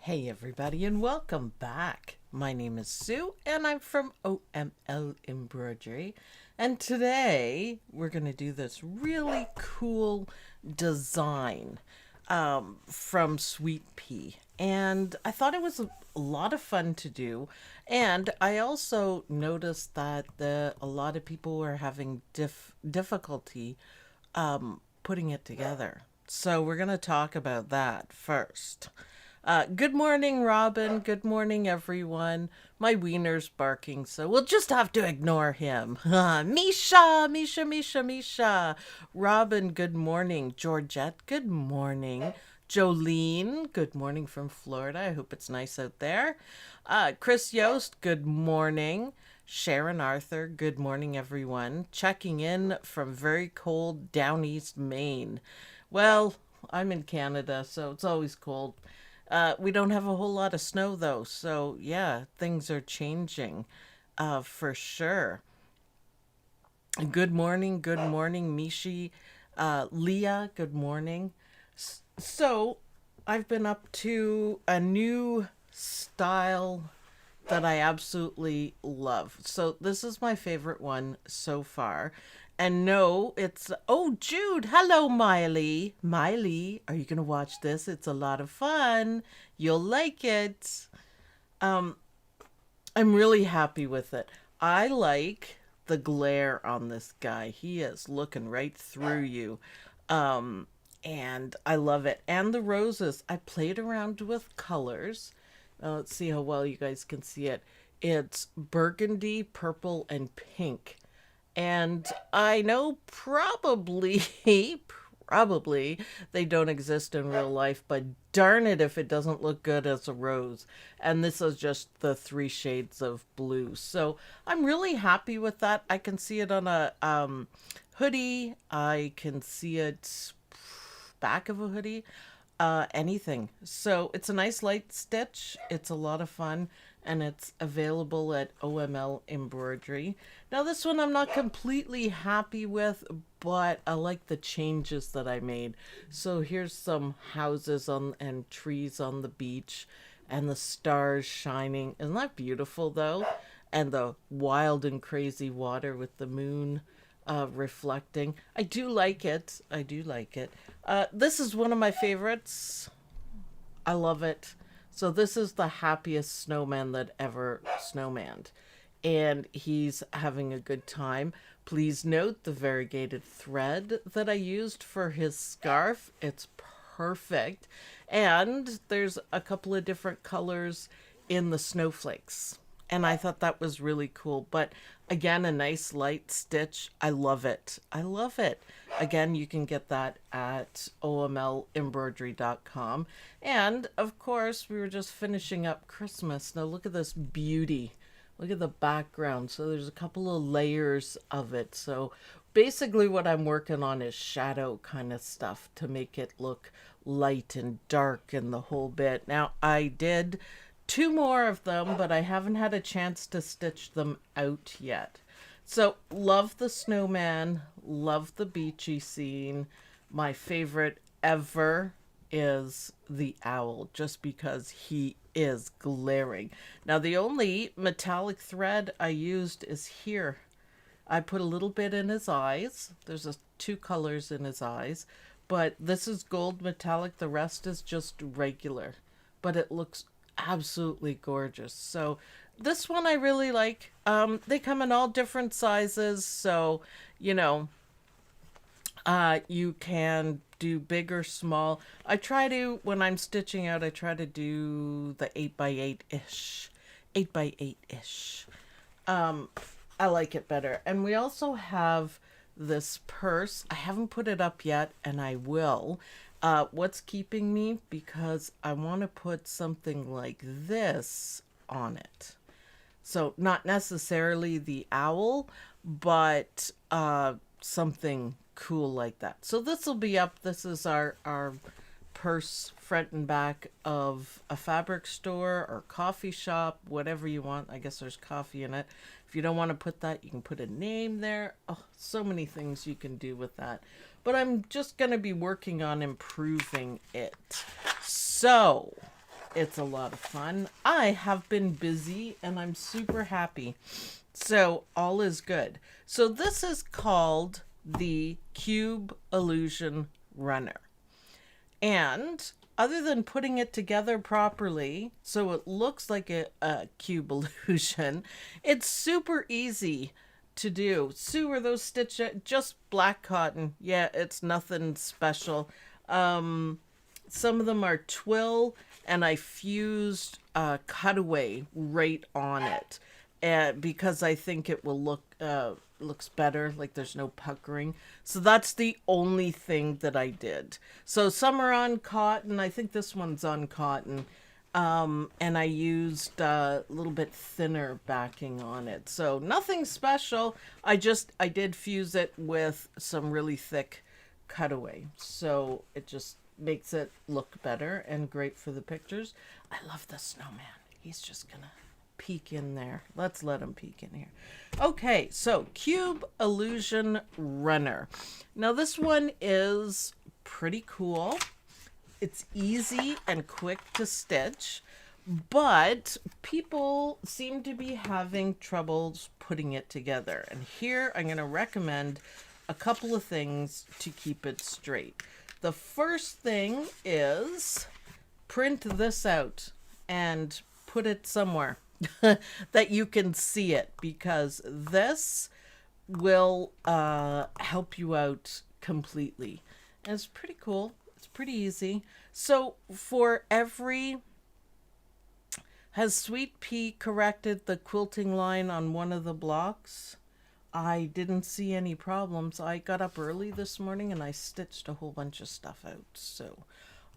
Hey everybody and welcome back. My name is Sue and I'm from OML Embroidery, and today we're going to do this really cool design from Sweet Pea, and I thought it was a lot of fun to do. And I also noticed that a lot of people were having difficulty putting it together. So we're going to talk about that first. Good morning, Robin. Good morning, everyone. My wiener's barking, so we'll just have to ignore him. Misha, Misha, Misha, Misha. Robin, good morning. Georgette, good morning. Jolene, good morning from Florida. I hope it's nice out there. Chris Yost, good morning. Sharon Arthur, good morning, everyone. Checking in from very cold down east Maine. Well, I'm in Canada, so it's always cold. We don't have a whole lot of snow though, so yeah, things are changing for sure. Good morning, Mishi. Leah, good morning. So, I've been up to a new style that I absolutely love. So this is my favorite one so far. And no, it's oh Jude, hello Miley. Miley, are you gonna watch this? It's a lot of fun. You'll like it. I'm really happy with it. I like the glare on this guy. He is looking right through you. And I love it. And the roses. I played around with colors. Let's see how well you guys can see it. It's burgundy, purple, and pink. And I know probably they don't exist in real life, but darn it if it doesn't look good as a rose. And this is just the three shades of blue. So I'm really happy with that. I can see it on a hoodie. I can see it back of a hoodie, anything. So it's a nice light stitch. It's a lot of fun, and it's available at OML Embroidery. Now this one I'm not completely happy with, but I like the changes that I made. So here's some houses on and trees on the beach and the stars shining. Isn't that beautiful though? And the wild and crazy water with the moon reflecting. I do like it. I do like it. This is one of my favorites. I love it. So this is the happiest snowman that ever snowmaned. And he's having a good time. Please note the variegated thread that I used for his scarf. It's perfect. And there's a couple of different colors in the snowflakes. And I thought that was really cool. But again, a nice light stitch. I love it. I love it. Again, you can get that at omlembroidery.com. And of course, we were just finishing up Christmas. Now look at this beauty. Look at the background. So there's a couple of layers of it. So basically what I'm working on is shadow kind of stuff to make it look light and dark and the whole bit. Now I did two more of them, but I haven't had a chance to stitch them out yet. So love the snowman, love the beachy scene. My favorite ever is the owl, just because he is glaring. Now the only metallic thread I used is here. I put a little bit in his eyes. There's two colors in his eyes, but this is gold metallic. The rest is just regular, but it looks absolutely gorgeous. So this one I really like. They come in all different sizes, so you know, you can do big or small. I try to, when I'm stitching out, I try to do the 8x8 ish, 8x8 ish. I like it better. And we also have this purse. I haven't put it up yet, and I will. What's keeping me? Because I want to put something like this on it. So not necessarily the owl, but something cool like that. So this will be up. This is our purse front and back of a fabric store or coffee shop, whatever you want. I guess there's coffee in it. If you don't want to put that, you can put a name there. Oh, so many things you can do with that. But I'm just going to be working on improving it. So it's a lot of fun. I have been busy and I'm super happy. So all is good. So this is called the Cube Illusion Runner. And other than putting it together properly so it looks like a cube illusion, it's super easy to do. Sue, are those stitched just black cotton? Yeah, it's nothing special. Some of them are twill, and I fused cutaway right on it, because I think it will looks better, like there's no puckering. So that's the only thing that I did. So some are on cotton. I think this one's on cotton. And I used a little bit thinner backing on it. So nothing special. I did fuse it with some really thick cutaway. So it just makes it look better and great for the pictures. I love the snowman. He's just gonna peek in there. Let's let him peek in here. Okay, so Cube Illusion Runner. Now this one is pretty cool. It's easy and quick to stitch, but people seem to be having troubles putting it together. And here I'm going to recommend a couple of things to keep it straight. The first thing is print this out and put it somewhere that you can see it, because this will help you out completely. And it's pretty cool. It's pretty easy. So for every... Has Sweet Pea corrected the quilting line on one of the blocks? I didn't see any problems. I got up early this morning and I stitched a whole bunch of stuff out. So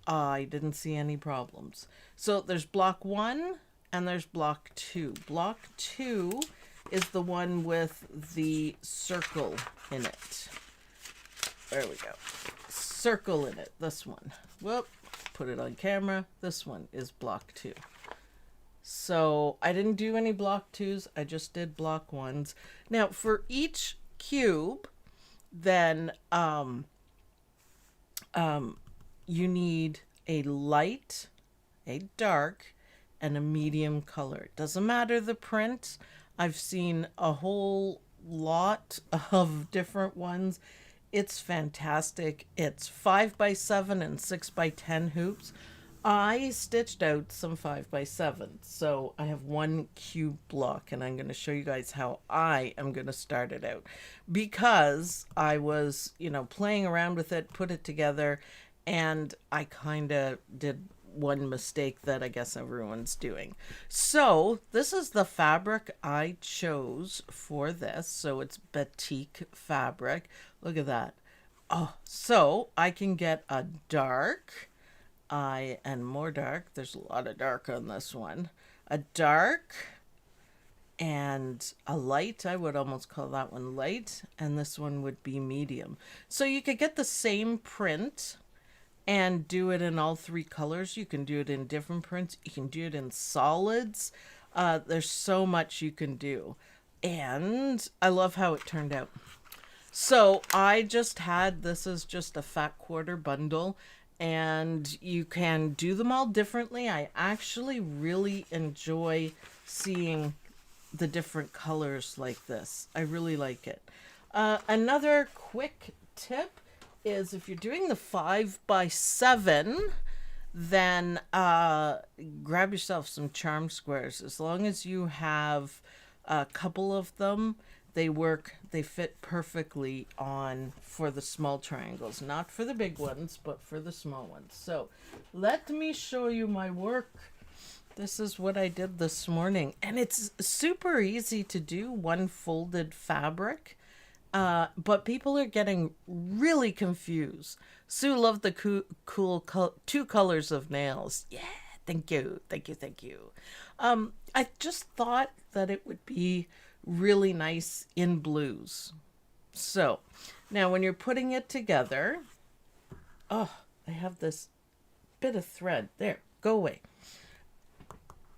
I didn't see any problems. So there's block 1 and there's block 2. Block 2 is the one with the circle in it. There we go. Circle in it. This one. Whoop. Put it on camera. This one is block 2. So I didn't do any block 2s. I just did block 1s. Now for each cube, then you need a light, a dark, and a medium color. It doesn't matter the print. I've seen a whole lot of different ones. It's fantastic. It's 5x7 and 6x10 hoops. I stitched out some 5x7, so I have one cube block, and I'm going to show you guys how I am going to start it out, because I was, playing around with it, put it together, and I kind of did one mistake that I guess everyone's doing. So this is the fabric I chose for this. So it's batik fabric. Look at that. Oh, so I can get a dark, and more dark. There's a lot of dark on this one. A dark and a light. I would almost call that one light, and this one would be medium. So you could get the same print and do it in all 3 colors. You can do it in different prints. You can do it in solids. There's so much you can do. And I love how it turned out. So I just had, this is just a fat quarter bundle, and you can do them all differently. I actually really enjoy seeing the different colors like this. I really like it. Another quick tip is if you're doing the 5x7, then grab yourself some charm squares. As long as you have a couple of them, they work, they fit perfectly on for the small triangles, not for the big ones, but for the small ones. So let me show you my work. This is what I did this morning, and it's super easy to do, one folded fabric. But people are getting really confused. Sue loved the cool 2 colors of nails. Yeah, thank you, thank you, thank you. I just thought that it would be really nice in blues. So now when you're putting it together, oh, I have this bit of thread. There, go away.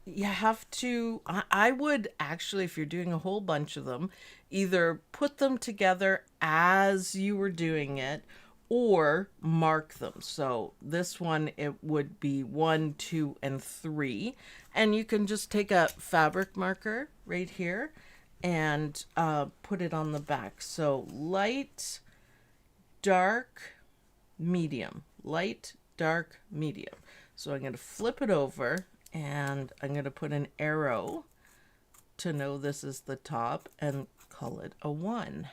You have to, I would actually, if you're doing a whole bunch of them, either put them together as you were doing it, or mark them. So this one, it would be 1, 2, and 3. And you can just take a fabric marker right here and put it on the back. So light, dark, medium, light, dark, medium. So I'm going to flip it over and I'm going to put an arrow to know this is the top and call it a 1.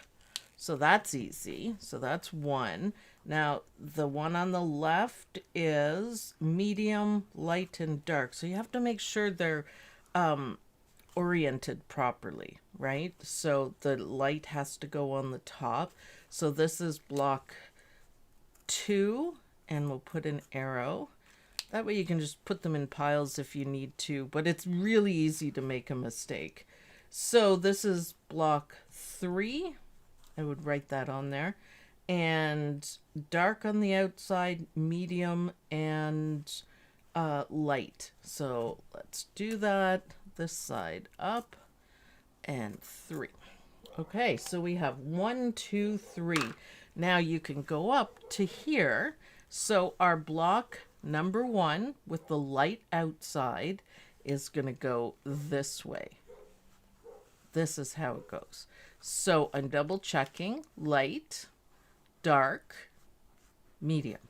So that's easy. So that's 1. Now the one on the left is medium, light, and dark. So you have to make sure they're oriented properly, right? So the light has to go on the top. So this is block 2, and we'll put an arrow. That way you can just put them in piles if you need to, but it's really easy to make a mistake. So this is block 3. I would write that on there. And dark on the outside, medium, and light. So let's do that. This side up and 3. Okay, so we have 1, 2, 3. Now you can go up to here. So our block number 1 with the light outside is going to go this way. This is how it goes. So I'm double checking light, dark, medium.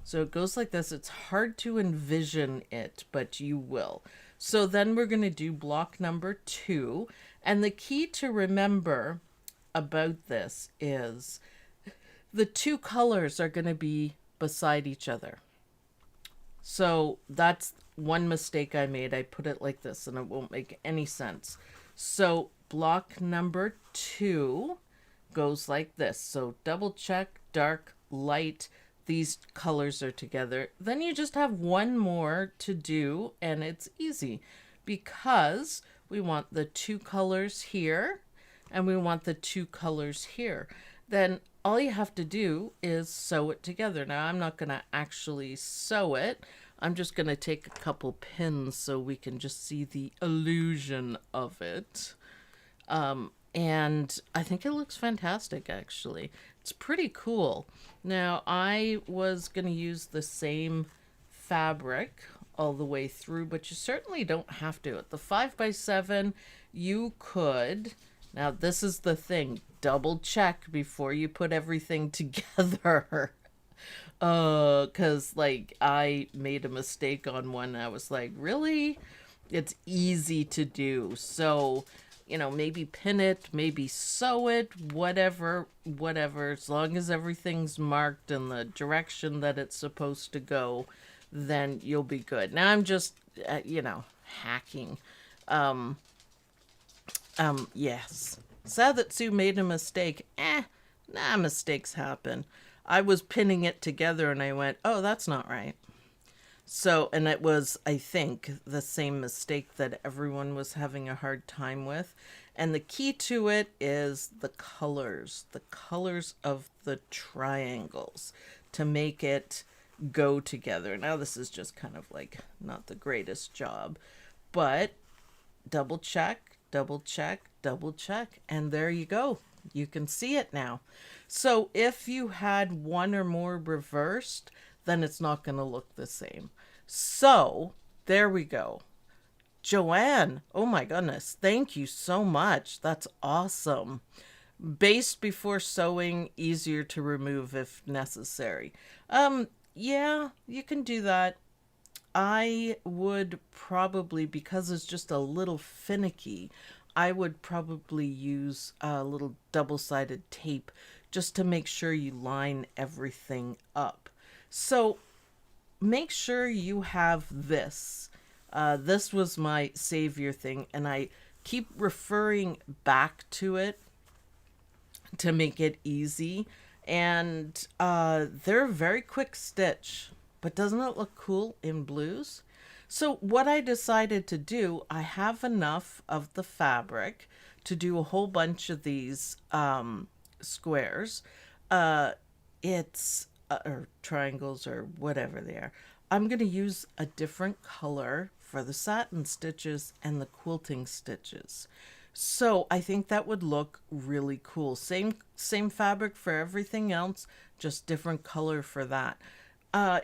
So it goes like this. It's hard to envision it, but you will. So then we're going to do block number 2. And the key to remember about this is the 2 colors are going to be beside each other. So that's one mistake I made. I put it like this and it won't make any sense. So block number 2 goes like this. So double check, dark, light, these colors are together. Then you just have one more to do and it's easy because we want the 2 colors here and we want the 2 colors here. Then all you have to do is sew it together. Now I'm not going to actually sew it. I'm just going to take a couple pins so we can just see the illusion of it. And I think it looks fantastic, actually. It's pretty cool. Now, I was going to use the same fabric all the way through, but you certainly don't have to. At the 5x7, you could... Now, this is the thing. Double check before you put everything together. Because, like, I made a mistake on one. I was like, really? It's easy to do. So... you know, maybe pin it, maybe sew it, whatever, as long as everything's marked in the direction that it's supposed to go, then you'll be good. Now I'm just, you know, hacking. Yes. Sad that Sue made a mistake. Mistakes happen. I was pinning it together and I went, oh, that's not right. So, and it was, I think, the same mistake that everyone was having a hard time with. And the key to it is the colors of the triangles to make it go together. Now, this is just kind of like not the greatest job, but double check, double check, double check, and there you go. You can see it now. So if you had one or more reversed, then it's not going to look the same. So there we go. Joanne, oh my goodness, thank you so much. That's awesome. Based before sewing, easier to remove if necessary. Yeah, you can do that. I would probably, because it's just a little finicky, I would probably use a little double-sided tape just to make sure you line everything up. So make sure you have this. This was my savior thing, and I keep referring back to it to make it easy. And they're a very quick stitch, but doesn't it look cool in blues? So what I decided to do, I have enough of the fabric to do a whole bunch of these squares. Or triangles or whatever they are. I'm going to use a different color for the satin stitches and the quilting stitches. So I think that would look really cool. Same fabric for everything else, just different color for that.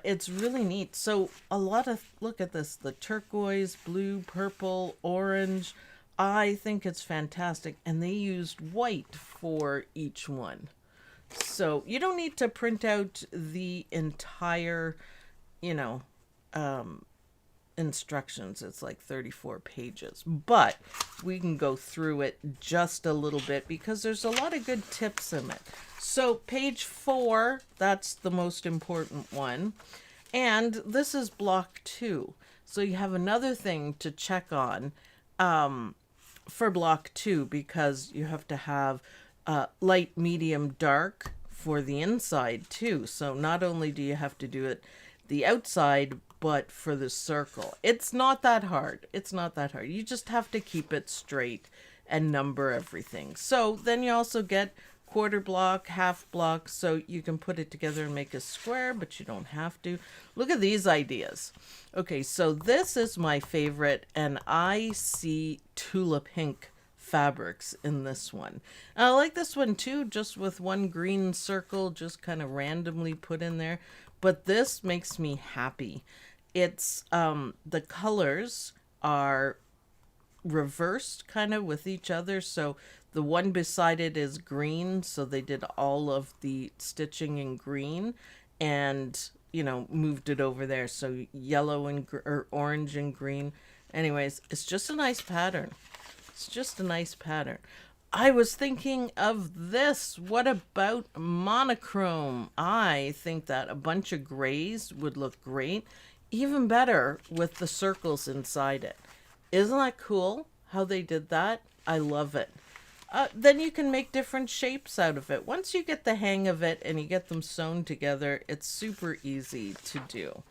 It's really neat. So a lot of, look at this, the turquoise, blue, purple, orange. I think it's fantastic. And they used white for each one. So you don't need to print out the entire, you know, instructions. It's like 34 pages, but we can go through it just a little bit because there's a lot of good tips in it. So page 4, that's the most important one. And this is block 2. So you have another thing to check on for block 2, because you have to have light, medium, dark for the inside too. So not only do you have to do it the outside, but for the circle. It's not that hard. It's not that hard. You just have to keep it straight and number everything. So then you also get quarter block, half block, so you can put it together and make a square, but you don't have to. Look at these ideas. Okay, so this is my favorite, and I see tulip pink fabrics in this one. And I like this one too, just with one green circle just kind of randomly put in there. But this makes me happy. It's the colors are reversed kind of with each other. So the one beside it is green, so they did all of the stitching in green and, you know, moved it over there. So yellow and or orange and green. Anyways, it's just a nice pattern. It's just a nice pattern. I was thinking of this. What about monochrome? I think that a bunch of grays would look great. Even better with the circles inside it. Isn't that cool how they did that? I love it. Then you can make different shapes out of it. Once you get the hang of it and you get them sewn together, it's super easy to do.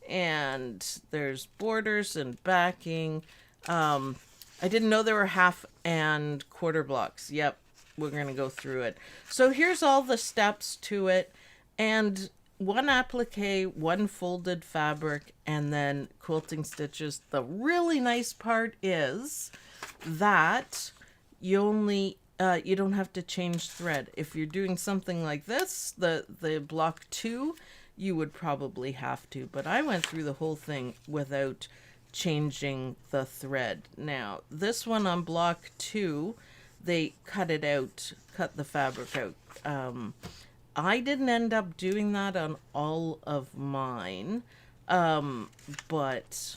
And there's borders and backing. I didn't know there were half and quarter blocks. Yep, we're going to go through it. So here's all the steps to it. And one applique, one folded fabric, and then quilting stitches. The really nice part is that you only you don't have to change thread. If you're doing something like this, the block 2, you would probably have to, but I went through the whole thing without changing the thread. Now this one on block 2, they cut it out, cut the fabric out. I didn't end up doing that on all of mine, but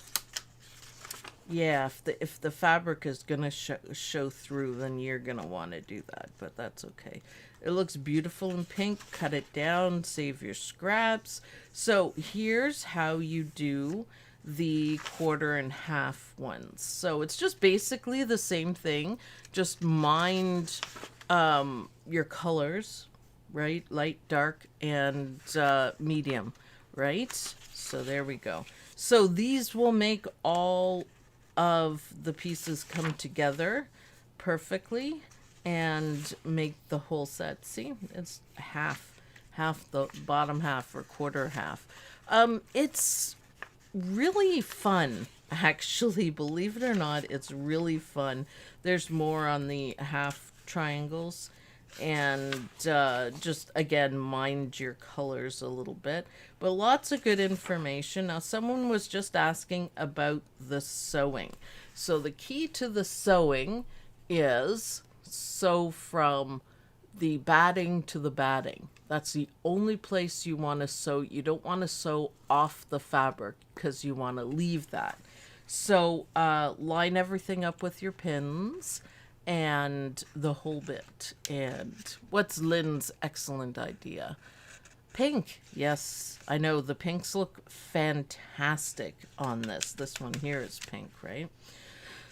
yeah, if the fabric is gonna show through, then you're gonna want to do that, but that's okay. It looks beautiful in pink. Cut it down, save your scraps. So here's how you do the quarter and half ones. So it's just basically the same thing, just mind your colors, right? Light, dark, and medium, right? So there we go. So these will make all of the pieces come together perfectly and make the whole set. See, it's half the bottom half or quarter half. It's really fun, actually. Believe it or not, it's really fun. There's more on the half triangles, and just again, mind your colors a little bit, but lots of good information. Now someone was just asking about the sewing. So the key to the sewing is sew from the batting to the batting. That's the only place you want to sew. You don't want to sew off the fabric because you want to leave that. So line everything up with your pins and the whole bit. And what's Lynn's excellent idea? Pink. Yes, I know the pinks look fantastic on this. This one here is pink, right?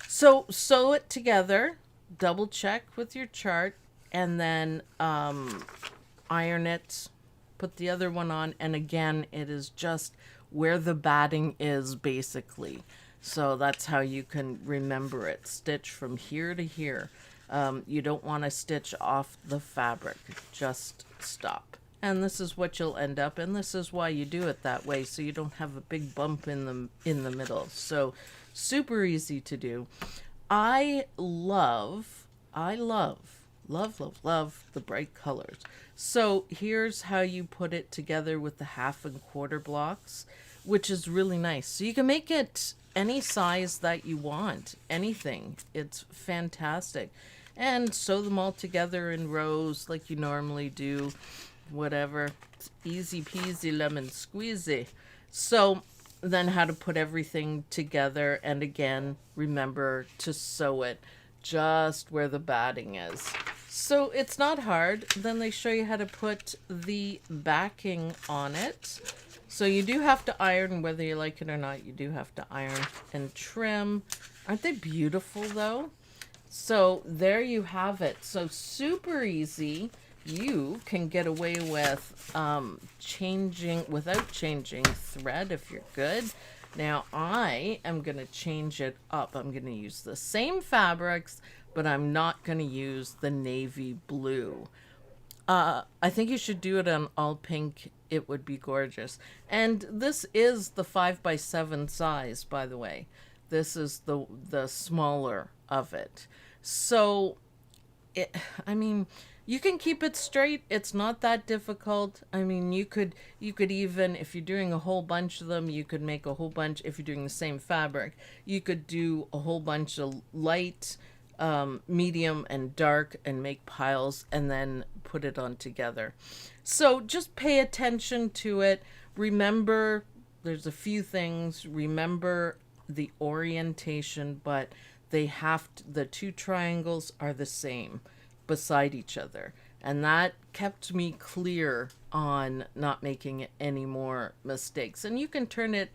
So sew it together, double check with your chart, and then iron it, put the other one on, and again, it is just where the batting is basically. So that's how you can remember it. Stitch from here to here. You don't want to stitch off the fabric. Just stop. And this is what you'll end up, and this is why you do it that way, so you don't have a big bump in the middle. So super easy to do. I love Love, love, love the bright colors. So here's how you put it together with the 1/2 and 1/4 blocks, which is really nice. So you can make it any size that you want, anything. It's fantastic. And sew them all together in rows like you normally do, whatever. It's easy peasy lemon squeezy. So then how to put everything together, and again, remember to sew it just where the batting is. So it's not hard. Then they show you how to put the backing on it. So you do have to iron, whether you like it or not. You do have to iron and trim. Aren't they beautiful though? So there you have it. So super easy. You can get away with changing without changing thread if you're good. Now I am going to change it up. I'm going to use the same fabrics, but I'm not going to use the navy blue. I think you should do it on all pink. It would be gorgeous. And this is the 5x7 size, by the way. This is the smaller of it. So, I mean, you can keep it straight. It's not that difficult. I mean, you could even, if you're doing a whole bunch of them, you could make a whole bunch. If you're doing the same fabric, you could do a whole bunch of light, medium, and dark, and make piles, and then put it on together. So just pay attention to it. Remember, there's a few things. Remember the orientation, but they have to, the two triangles are the same beside each other, and that kept me clear on not making any more mistakes. And you can turn it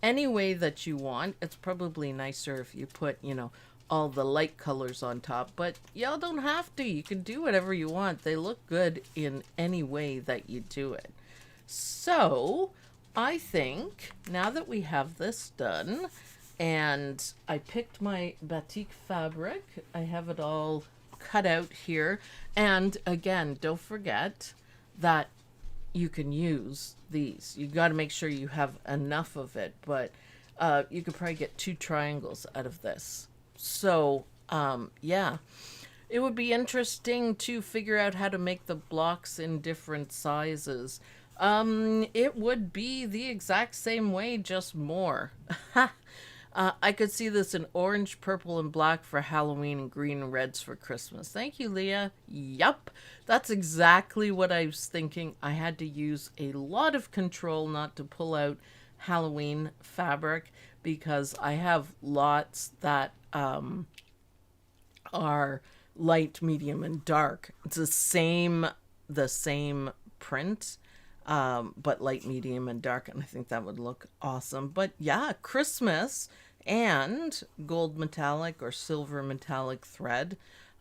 any way that you want. It's probably nicer if you put, you know, all the light colors on top, but y'all don't have to. You can do whatever you want. They look good in any way that you do it. So I think now that we have this done, and I picked my batik fabric, I have it all cut out here. And again, don't forget that you can use these. You got to make sure you have enough of it, but you could probably get 2 triangles out of this. So yeah, it would be interesting to figure out how to make the blocks in different sizes. It would be the exact same way, just more. I could see this in orange, purple, and black for Halloween, and green and reds for Christmas. Thank you, Leah. Yup, that's exactly what I was thinking. I had to use a lot of control not to pull out Halloween fabric, because I have lots that are light, medium, and dark. It's the same print, but light, medium, and dark, and I think that would look awesome. But yeah, Christmas and gold metallic or silver metallic thread.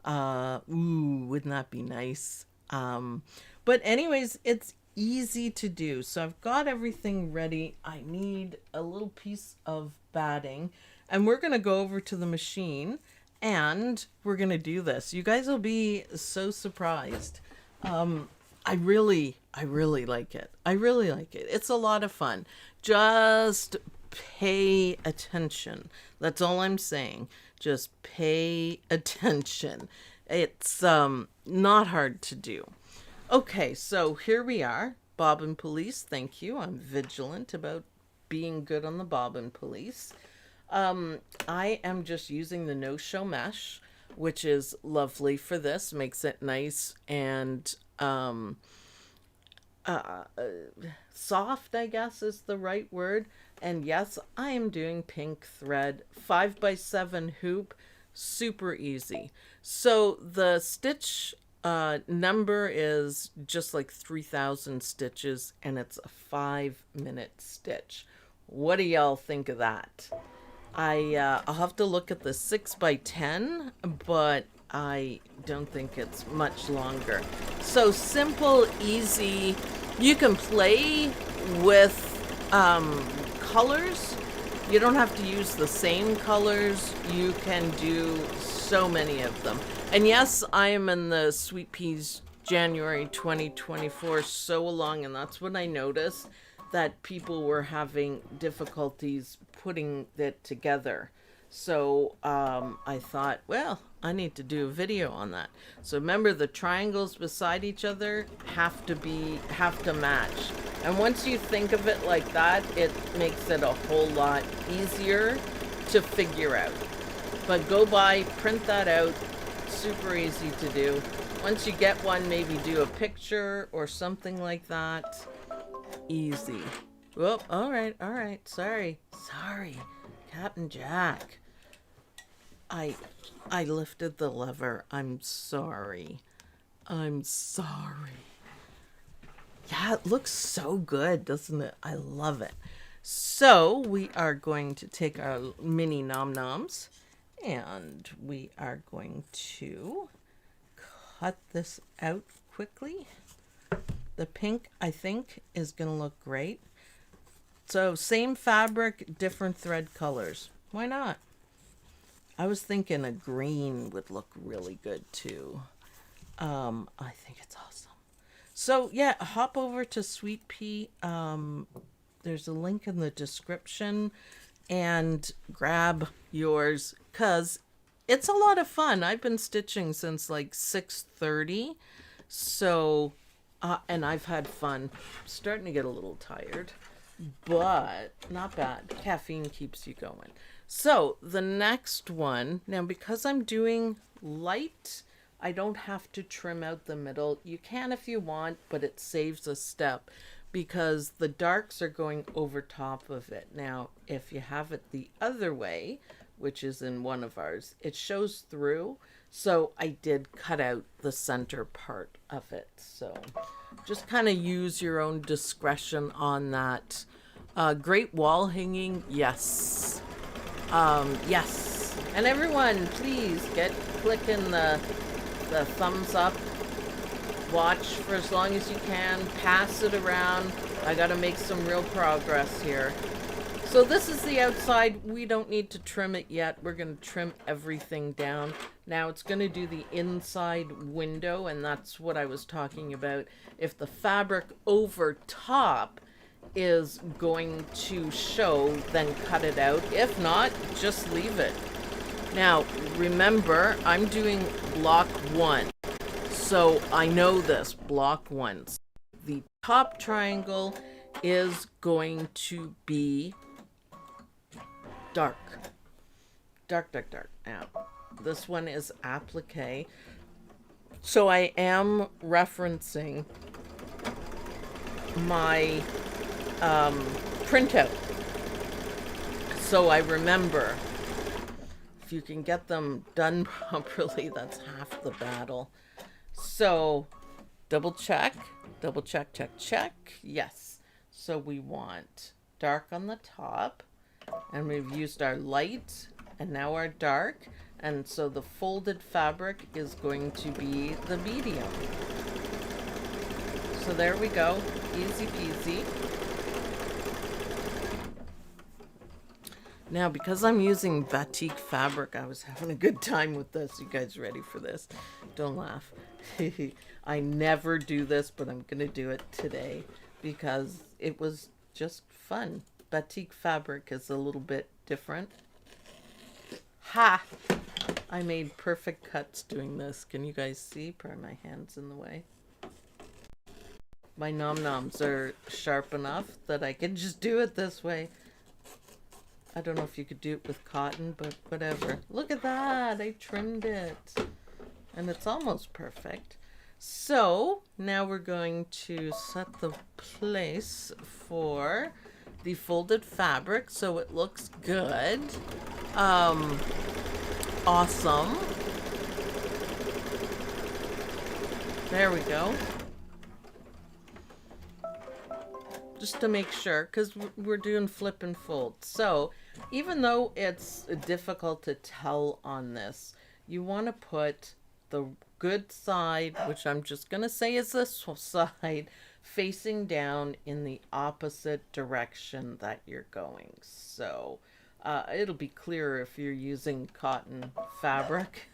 Ooh, wouldn't that be nice? But anyways, it's easy to do. So I've got everything ready. I need a little piece of batting, and we're going to go over to the machine and we're going to do this. You guys will be so surprised. I really like it. I really like it. It's a lot of fun. Just pay attention. That's all I'm saying. Just pay attention. It's not hard to do. Okay, so here we are. Bobbin police, thank you. I'm vigilant about being good on the bobbin police. I am just using the no-show mesh, which is lovely for this. Makes it nice and soft, I guess is the right word. And yes, I am doing pink thread, 5x7 hoop, super easy. So the stitch number is just like 3,000 stitches, and it's a 5-minute stitch. What do y'all think of that? I'll have to look at the 6x10, but I don't think it's much longer. So simple, easy. You can play with colors. You don't have to use the same colors. You can do so many of them. And yes, I am in the Sweet Peas January 2024 sew along, and that's when I noticed that people were having difficulties putting it together. So I thought, well, I need to do a video on that. So remember, the triangles beside each other have to match. And once you think of it like that, it makes it a whole lot easier to figure out. But go by, print that out, super easy to do. Once you get one, maybe do a picture or something like that. Easy. Whoop, all right, sorry, Captain Jack. I lifted the lever. I'm sorry. Yeah, it looks so good, doesn't it? I love it. So we are going to take our mini nom-noms and we are going to cut this out quickly. The pink, I think, is going to look great. So same fabric, different thread colors. Why not? I was thinking a green would look really good too. I think it's awesome. So yeah, hop over to Sweet Pea. There's a link in the description and grab yours because it's a lot of fun. I've been stitching since like 6:30. So, and I've had fun. Starting to get a little tired, but not bad. Caffeine keeps you going. So the next one, now because I'm doing light, I don't have to trim out the middle. You can if you want, but it saves a step because the darks are going over top of it. Now, if you have it the other way, which is in one of ours, it shows through. So I did cut out the center part of it. So just kind of use your own discretion on that. Great wall hanging, yes. Yes. And everyone, please get clicking the thumbs up. Watch for as long as you can. Pass it around. I got to make some real progress here. So this is the outside. We don't need to trim it yet. We're going to trim everything down. Now it's going to do the inside window, and that's what I was talking about. If the fabric over top is going to show, then cut it out. If not, just leave it. Now, remember, I'm doing block 1. So I know this, block 1. The top triangle is going to be dark. Dark. Now, this one is applique. So I am referencing my printout. So I remember. If you can get them done properly, that's half the battle. So double check, check. Yes. So we want dark on the top, and we've used our light and now our dark. And so the folded fabric is going to be the medium. So there we go. Easy peasy. Now, because I'm using batik fabric, I was having a good time with this. You guys ready for this? Don't laugh. I never do this, but I'm going to do it today because it was just fun. Batik fabric is a little bit different. Ha! I made perfect cuts doing this. Can you guys see? Probably my hand's in the way. My nom-noms are sharp enough that I can just do it this way. I don't know if you could do it with cotton, but whatever. Look at that. I trimmed it. And it's almost perfect. So now we're going to set the place for the folded fabric so it looks good. Awesome. There we go. Just to make sure, because we're doing flip and fold. So even though it's difficult to tell on this, you want to put the good side, which I'm just going to say is this side, facing down in the opposite direction that you're going. So it'll be clearer if you're using cotton fabric,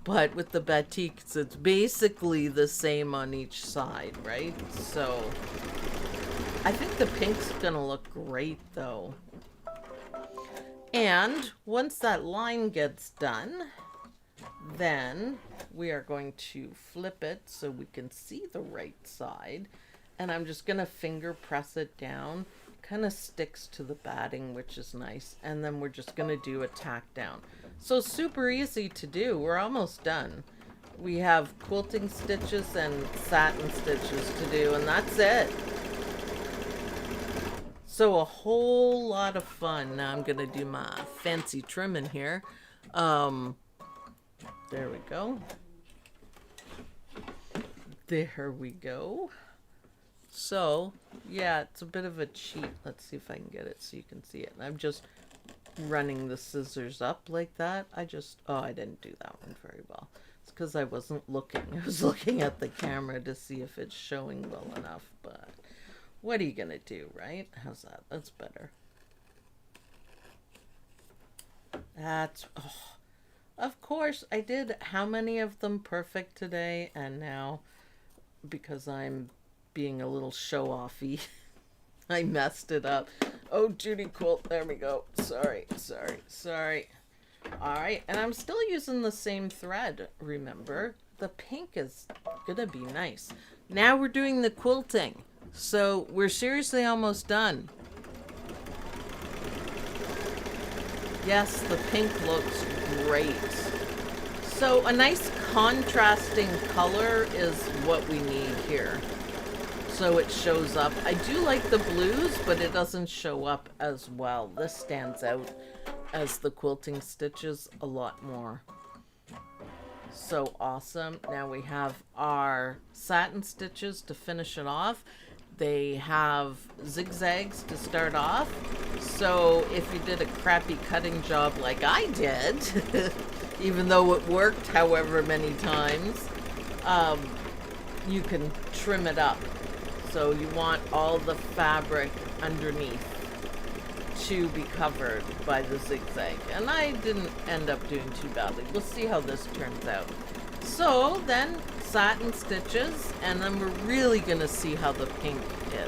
but with the batiks, it's basically the same on each side, right? So I think the pink's gonna look great though. And once that line gets done, then we are going to flip it so we can see the right side. And I'm just going to finger press it down. Kind of sticks to the batting, which is nice. And then we're just going to do a tack down. So super easy to do. We're almost done. We have quilting stitches and satin stitches to do, and that's it. So a whole lot of fun. Now I'm going to do my fancy trimming here. There we go. There we go. So, yeah, it's a bit of a cheat. Let's see if I can get it so you can see it. And I'm just running the scissors up like that. I didn't do that one very well. It's because I wasn't looking. I was looking at the camera to see if it's showing well enough. But what are you going to do, right? How's that? That's better. Of course, I did how many of them perfect today, and now, because I'm being a little show-offy, I messed it up. Oh, Judy Quilt, there we go. Sorry. All right, and I'm still using the same thread, remember? The pink is gonna be nice. Now we're doing the quilting. So we're seriously almost done. Yes, the pink looks great. So a nice contrasting color is what we need here. So it shows up. I do like the blues, but it doesn't show up as well. This stands out as the quilting stitches a lot more. So awesome. Now we have our satin stitches to finish it off. They have zigzags to start off. So if you did a crappy cutting job like I did, even though it worked however many times, you can trim it up. So you want all the fabric underneath to be covered by the zigzag. And I didn't end up doing too badly. We'll see how this turns out. So then satin stitches, and then we're really going to see how the pink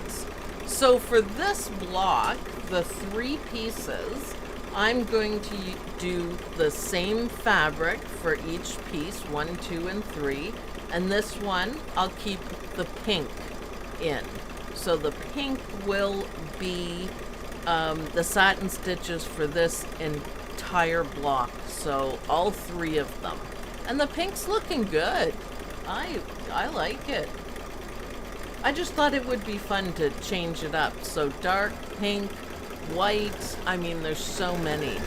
is. So for this block, the 3 pieces, I'm going to do the same fabric for each piece, 1, 2, and 3. And this one, I'll keep the pink in. So the pink will be the satin stitches for this entire block. So all 3 of them. And the pink's looking good. I like it. I just thought it would be fun to change it up. So dark pink, white, I mean there's so many.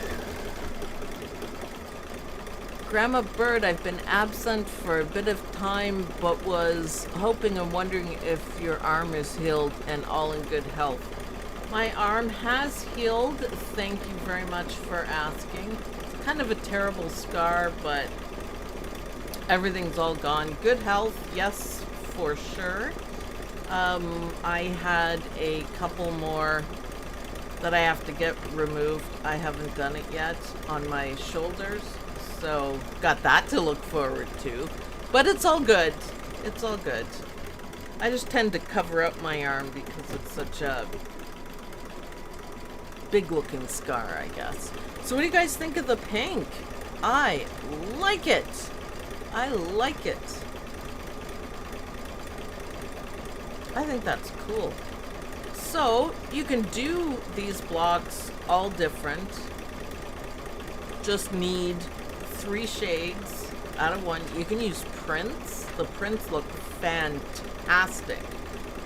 Grandma Bird, I've been absent for a bit of time, but was hoping and wondering if your arm is healed and all in good health. My arm has healed, thank you very much for asking. It's kind of a terrible scar, but everything's all gone. Good health, yes, for sure. I had a couple more that I have to get removed. I haven't done it yet on my shoulders, so got that to look forward to. But it's all good. It's all good. I just tend to cover up my arm because it's such a big looking scar, I guess. So what do you guys think of the pink? I like it. I like it. I think that's cool. So you can do these blocks all different. Just need 3 shades out of 1. You can use prints. The prints look fantastic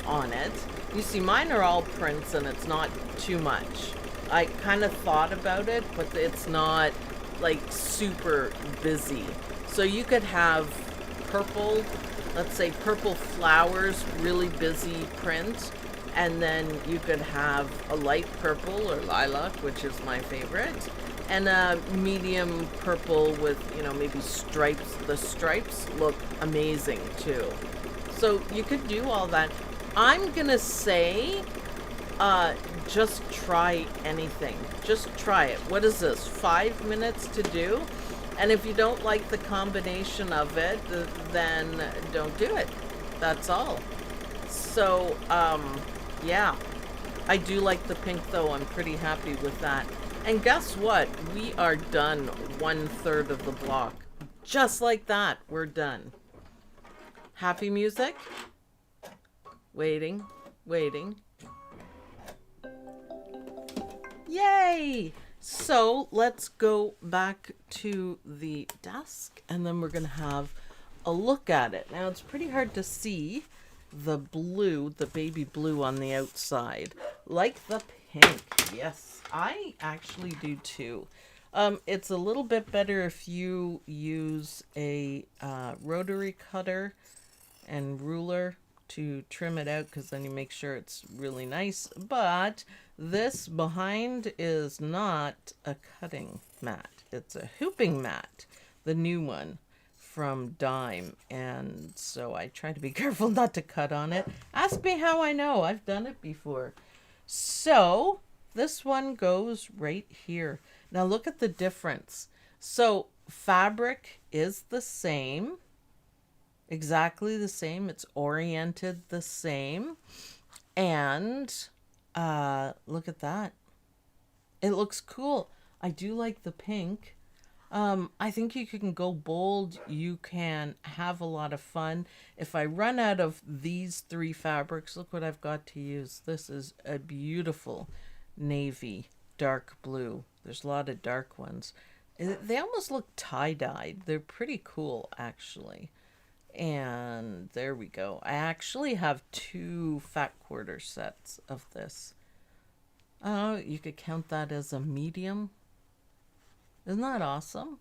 on it. You see, mine are all prints and it's not too much. I kind of thought about it, but it's not like super busy. So you could have purple, let's say purple flowers, really busy print, and then you could have a light purple or lilac, which is my favorite, and a medium purple with, you know, maybe stripes. The stripes look amazing too. So you could do all that. I'm gonna say, just try anything. Just try it. What is this, 5 minutes to do? And if you don't like the combination of it, then don't do it. That's all. So, yeah. I do like the pink though. I'm pretty happy with that. And guess what? We are done 1/3 of the block. Just like that, we're done. Happy music? Waiting, waiting. Yay! So let's go back to the desk and then we're going to have a look at it. Now it's pretty hard to see the blue, the baby blue on the outside, like the pink. Yes, I actually do too. It's a little bit better if you use a rotary cutter and ruler to trim it out, because then you make sure it's really nice. But this behind is not a cutting mat. It's a hooping mat, the new one from Dime. And so I try to be careful not to cut on it. Ask me how I know. I've done it before. So this one goes right here. Now look at the difference. So fabric is the same. Exactly the same. It's oriented the same. And look at that. It looks cool. I do like the pink. I think you can go bold. You can have a lot of fun. If I run out of these 3 fabrics, look what I've got to use. This is a beautiful navy, dark blue. There's a lot of dark ones. They almost look tie-dyed. They're pretty cool, actually. And there we go. I actually have 2 fat quarter sets of this. Oh, you could count that as a medium. Isn't that awesome?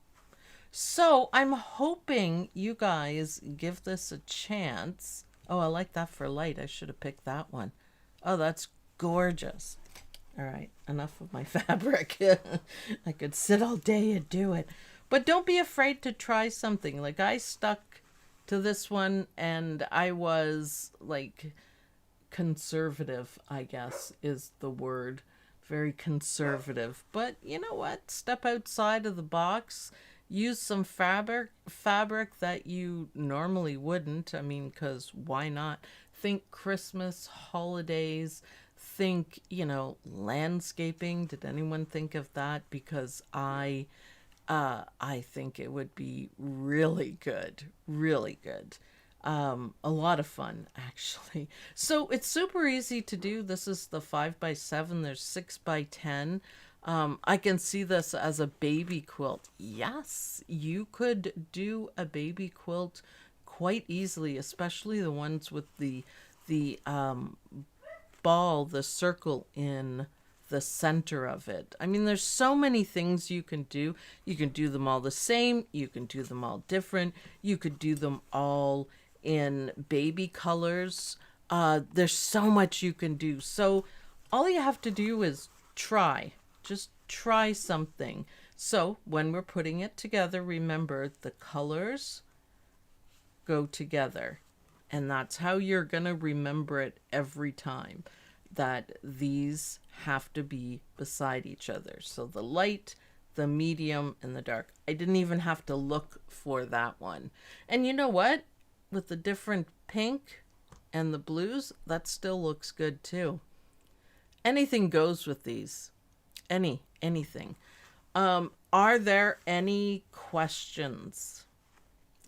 So I'm hoping you guys give this a chance. Oh, I like that for light. I should have picked that one. Oh, that's gorgeous. All right, enough of my fabric. I could sit all day and do it. But don't be afraid to try something. Like I stuck to this one and I was like conservative, I guess is the word. Very conservative. But you know what? Step outside of the box. Use some fabric that you normally wouldn't. I mean, because why not? Think Christmas, holidays, think, you know, landscaping. Did anyone think of that? Because I think it would be really good, really good. A lot of fun, actually. So it's super easy to do. This is the 5x7. There's 6x10. I can see this as a baby quilt. Yes, you could do a baby quilt quite easily, especially the ones with the ball, the circle in the center of it. I mean, there's so many things you can do. You can do them all the same. You can do them all different. You could do them all in baby colors. There's so much you can do. So all you have to do is try. Just try something. So when we're putting it together, remember the colors go together. And that's how you're going to remember it every time, that these have to be beside each other. So the light, the medium, and the dark. I didn't even have to look for that one. And you know what? With the different pink and the blues, that still looks good too. Anything goes with these. Anything. Are there any questions?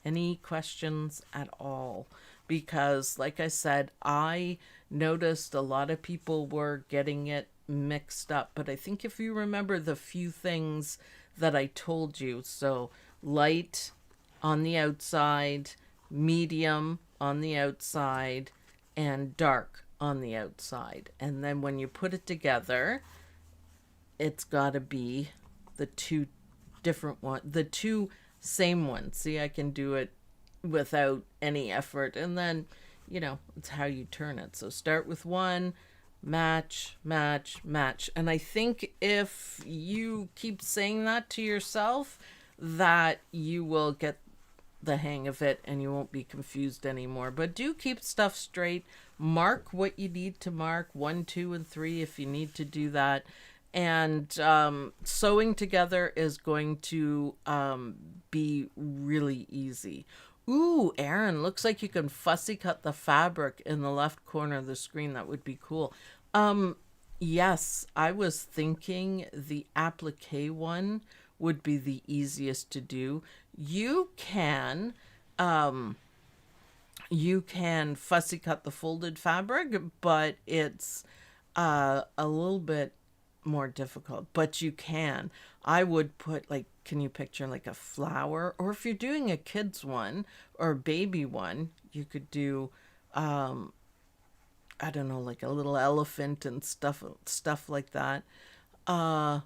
Any questions at all? Because like I said, I noticed a lot of people were getting it mixed up. But I think if you remember the few things that I told you, so light on the outside, medium on the outside, and dark on the outside. And then when you put it together, it's got to be the 2 different ones, the 2 same ones. See, I can do it without any effort. And then, you know, it's how you turn it. So start with 1, match, match, match. And I think if you keep saying that to yourself, that you will get the hang of it and you won't be confused anymore. But do keep stuff straight. Mark what you need to mark, 1, 2, and 3 if you need to do that. And sewing together is going to be really easy. Ooh, Aaron, looks like you can fussy cut the fabric in the left corner of the screen. That would be cool. Yes, I was thinking the applique one would be the easiest to do. You can um you can fussy cut the folded fabric, but it's a little bit more difficult. But you can. I would put, like, can you picture like a flower? Or if you're doing a kid's one or a baby one, you could do I don't know, like a little elephant and stuff like that. Uh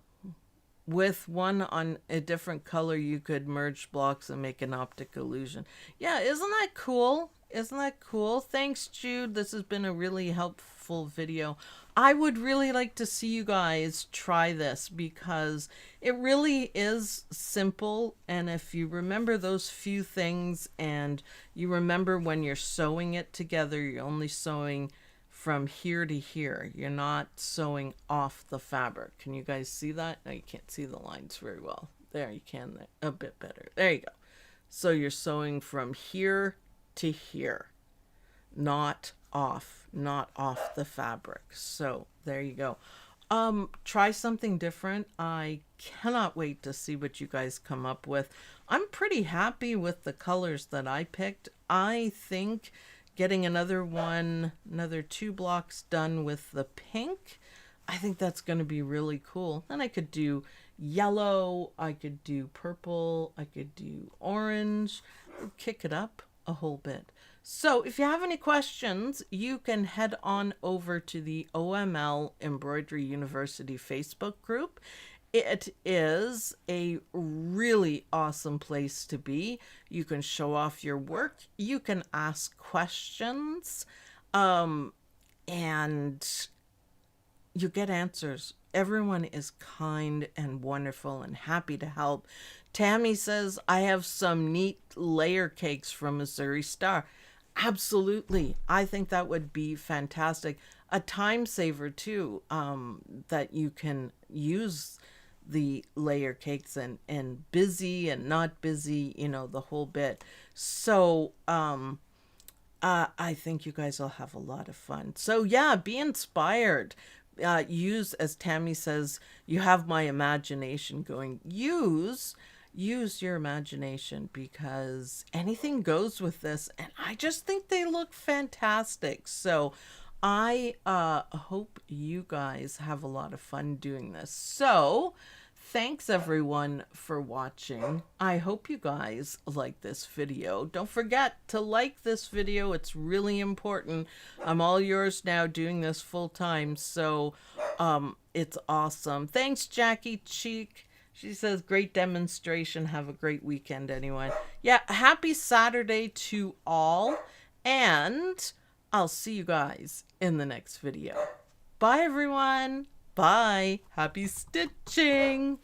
with one on a different color, you could merge blocks and make an optic illusion. Yeah, isn't that cool? Isn't that cool? Thanks, Jude. This has been a really helpful video. I would really like to see you guys try this because it really is simple. And if you remember those few things and you remember when you're sewing it together, you're only sewing from here to here. You're not sewing off the fabric. Can you guys see that? No, you can't see the lines very well. There, you can a bit better. There you go. So you're sewing from here to here, not off the fabric. So there you go. Try something different. I cannot wait to see what you guys come up with. I'm pretty happy with the colors that I picked. I think getting another 2 blocks done with the pink, I think that's going to be really cool. Then I could do yellow, I could do purple, I could do orange, kick it up a whole bit. So if you have any questions, you can head on over to the OML Embroidery University Facebook group. It is a really awesome place to be. You can show off your work. You can ask questions. And you get answers. Everyone is kind and wonderful and happy to help. Tammy says, I have some neat layer cakes from Missouri Star. Absolutely. I think that would be fantastic. A time saver too, that you can use the layer cakes and busy and not busy, the whole bit. So I think you guys will have a lot of fun. So yeah, be inspired. Use, as Tammy says, you have my imagination going. Use your imagination because anything goes with this, and I just think they look fantastic. So I hope you guys have a lot of fun doing this. So thanks everyone for watching. I hope you guys like this video. Don't forget to like this video. It's really important. I'm all yours now, doing this full time. So it's awesome. Thanks, Jackie Cheek. She says, great demonstration. Have a great weekend, anyone. Yeah, happy Saturday to all. And I'll see you guys in the next video. Bye, everyone. Bye. Happy stitching.